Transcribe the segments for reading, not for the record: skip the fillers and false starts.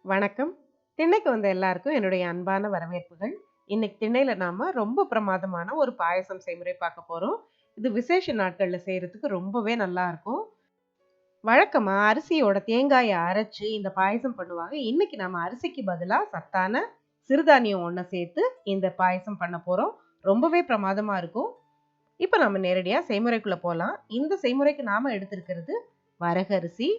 வணக்கம். திண்ணைக்கு வந்த எல்லாருக்கும் என்னுடைய அன்பான வரவேற்புகள். இன்னைக்கு திண்ணையில நாம ரொம்ப பிரமாதமான ஒரு பாயசம் செய்முறை பார்க்க போறோம். இது விசேஷ நாட்கள்ல செய்யறதுக்கு ரொம்பவே நல்லா இருக்கும். வழக்கமா அரிசியோட தேங்காயை அரைச்சு இந்த பாயசம் பண்ணுவாங்க. இன்னைக்கு நம்ம அரிசிக்கு பதிலா சத்தான சிறுதானியம் ஒண்ண சேர்த்து இந்த பாயசம் பண்ண போறோம். ரொம்பவே பிரமாதமா இருக்கும். இப்ப நம்ம நேரடியா செய்முறைக்குள்ள போலாம். இந்த செய்முறைக்கு நாம எடுத்திருக்கிறது வரகரிசி.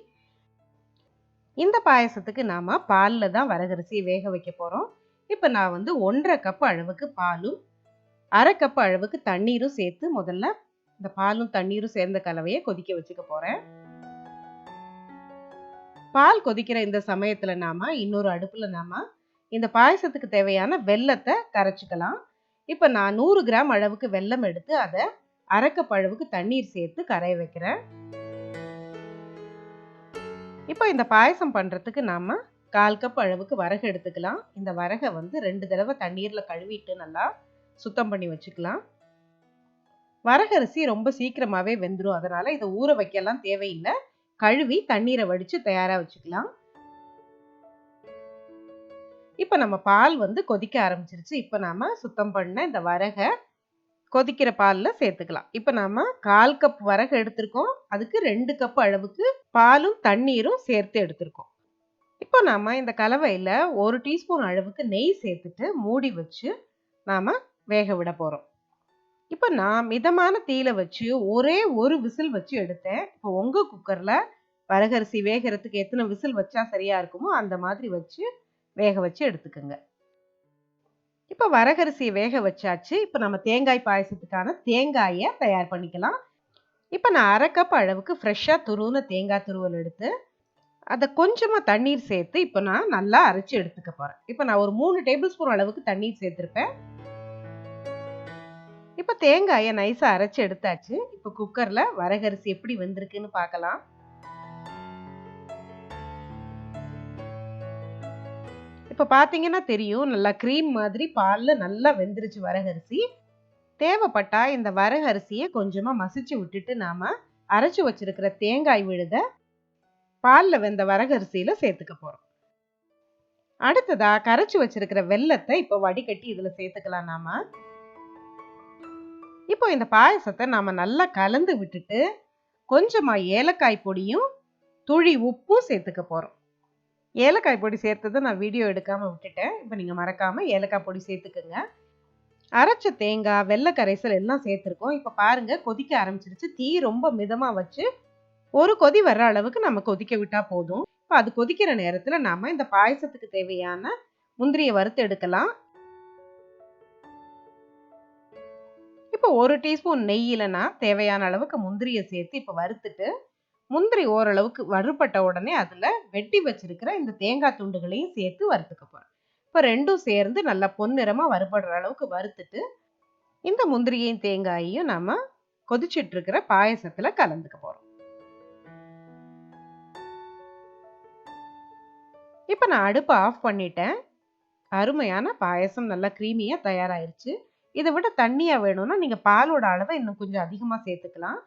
இந்த பாயசத்துக்கு நாம பால்ல தான் வரகரிசியை வேக வைக்க போறோம். இப்ப நான் 1.5 கப் அளவுக்கு பாலும் 1/2 கப் அளவுக்கு தண்ணீரும் சேர்த்து முதல்ல இந்த பாலும் தண்ணீரும் சேர்ந்த கலவையை கொதிக்க வச்சுக்க போறேன். பால் கொதிக்கிற இந்த சமயத்துல நாம இன்னொரு அடுப்புல இந்த பாயசத்துக்கு தேவையான வெல்லத்தை கரைச்சுக்கலாம். இப்ப நான் 100 கிராம் அளவுக்கு வெல்லம் எடுத்து அதை 1/2 கப் அளவுக்கு தண்ணீர் சேர்த்து கரைய வைக்கிறேன். இப்போ இந்த பாயசம் பண்றதுக்கு நாம 1/4 கப் அளவுக்கு வரகு எடுத்துக்கலாம். இந்த வரகை 2 தடவை தண்ணீர்ல கழுவிட்டு நல்லா சுத்தம் பண்ணி வச்சுக்கலாம். வரகரிசி ரொம்ப சீக்கிரமாவே வெந்துடும். அதனால இதை ஊற வைக்கலாம் தேவையில்லை. கழுவி தண்ணீரை வடிச்சு தயாரா வச்சுக்கலாம். இப்ப நம்ம பால் கொதிக்க ஆரம்பிச்சிருச்சு. இப்ப நாம சுத்தம் பண்ண இந்த வரகை கொதிக்கிற பால்ல சேர்த்துக்கலாம். இப்ப நாம 1/4 கப் வரகு எடுத்திருக்கோம். அதுக்கு 2 கப் அளவுக்கு பாலும் தண்ணீரும் சேர்த்து எடுத்திருக்கோம். இப்போ நாம இந்த கலவையில 1 டீஸ்பூன் அளவுக்கு நெய் சேர்த்துட்டு மூடி வச்சு நாம வேக விட போறோம். இப்ப நான் மிதமான தீயில வச்சு ஒரே ஒரு விசில் வச்சு எடுத்தேன். இப்போ உங்க குக்கர்ல வரகரிசி வேகிறதுக்கு எத்தனை விசில் வச்சா சரியா இருக்குமோ அந்த மாதிரி வச்சு வேக வச்சு எடுத்துக்கோங்க. இப்ப வரகரிசியை வேக வச்சாச்சு. இப்ப நம்ம தேங்காய் பாயசத்துக்கான தேங்காயை தயார் பண்ணிக்கலாம். இப்ப நான் 1/2 கப் அளவுக்கு ஃப்ரெஷ்ஷா துருவின தேங்காய் துருவல் எடுத்து அதை கொஞ்சமா தண்ணீர் சேர்த்து இப்ப நான் நல்லா அரைச்சு எடுத்துக்க போறேன். இப்ப நான் ஒரு 3 டேபிள் ஸ்பூன் அளவுக்கு தண்ணீர் சேர்த்திருப்பேன். இப்ப தேங்காயை நைஸா அரைச்சு எடுத்தாச்சு. இப்ப குக்கர்ல வரகரிசி எப்படி வெந்திருக்குன்னு பார்க்கலாம். இப்ப பாத்தீங்கன்னா தெரியும், நல்லா கிரீம் மாதிரி பால்ல நல்லா வெந்துருச்சு வரகரிசி. தேவைப்பட்டா இந்த வரகரிசியை கொஞ்சமா மசிச்சு விட்டுட்டு நாம அரைச்சு வச்சிருக்கிற தேங்காய் விழுத பால்ல வெந்த வரகரிசியில சேர்த்துக்க போறோம். அடுத்ததா கரைச்சு வச்சிருக்கிற வெல்லத்தை இப்ப வடிகட்டி இதுல சேர்த்துக்கலாம். நாம இப்போ இந்த பாயசத்தை நாம நல்லா கலந்து விட்டுட்டு கொஞ்சமா ஏலக்காய் பொடியும் துளி உப்பும் சேர்த்துக்க போறோம். ஏலக்காய் பொடி சேர்த்ததை நான் வீடியோ எடுக்காம விட்டுட்டேன். இப்ப நீங்க மறக்காம ஏலக்காய் பொடி சேர்த்துக்கோங்க. அரைச்ச தேங்காய் வெள்ளை கரைசல் எல்லாம் சேர்த்துருக்கோம். இப்ப பாருங்க கொதிக்க ஆரம்பிச்சிருச்சு. தீ ரொம்ப மிதமா வச்சு ஒரு கொதி வர்ற அளவுக்கு நம்ம கொதிக்க விட்டா போதும். இப்ப அது கொதிக்கிற நேரத்துல நாம இந்த பாயசத்துக்கு தேவையான முந்திரியை வறுத்து எடுக்கலாம். இப்ப 1 டீஸ்பூன் நெய்யில நான் தேவையான அளவுக்கு முந்திரியை சேர்த்து இப்ப வறுத்துட்டு முந்திரி ஓரளவுக்கு வறுபட்ட உடனே அதுல வெட்டி வச்சிருக்கிற இந்த தேங்காய் துண்டுகளையும் சேர்த்து வறுத்துக்க போறேன். இப்ப ரெண்டும் சேர்ந்து நல்லா பொன்னிறமா வறுபடுற அளவுக்கு வறுத்துட்டு இந்த முந்திரியையும் தேங்காயையும் நாம கொதிச்சிட்டு இருக்கிற பாயசத்துல கலந்துக்க போறோம். இப்ப நான் அடுப்பை ஆஃப் பண்ணிட்டேன். அருமையான பாயசம் நல்லா கிரீமியா தயாராயிருச்சு. இதை விட தண்ணியா வேணும்னா நீங்க பாலோட அளவை இன்னும் கொஞ்சம் அதிகமா சேர்த்துக்கலாம்.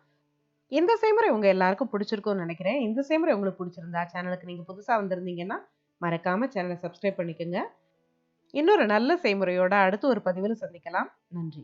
இந்த செய்முறை உங்க எல்லாருக்கும் பிடிச்சிருக்கும்னு நினைக்கிறேன். இந்த செய்முறை உங்களுக்கு பிடிச்சிருந்தா சேனலுக்கு நீங்க புதுசா வந்திருந்தீங்கன்னா மறக்காம சேனலை சப்ஸ்கிரைப் பண்ணிக்கோங்க. இன்னொரு நல்ல செய்முறையோட அடுத்து ஒரு பதிவில் சந்திக்கலாம். நன்றி.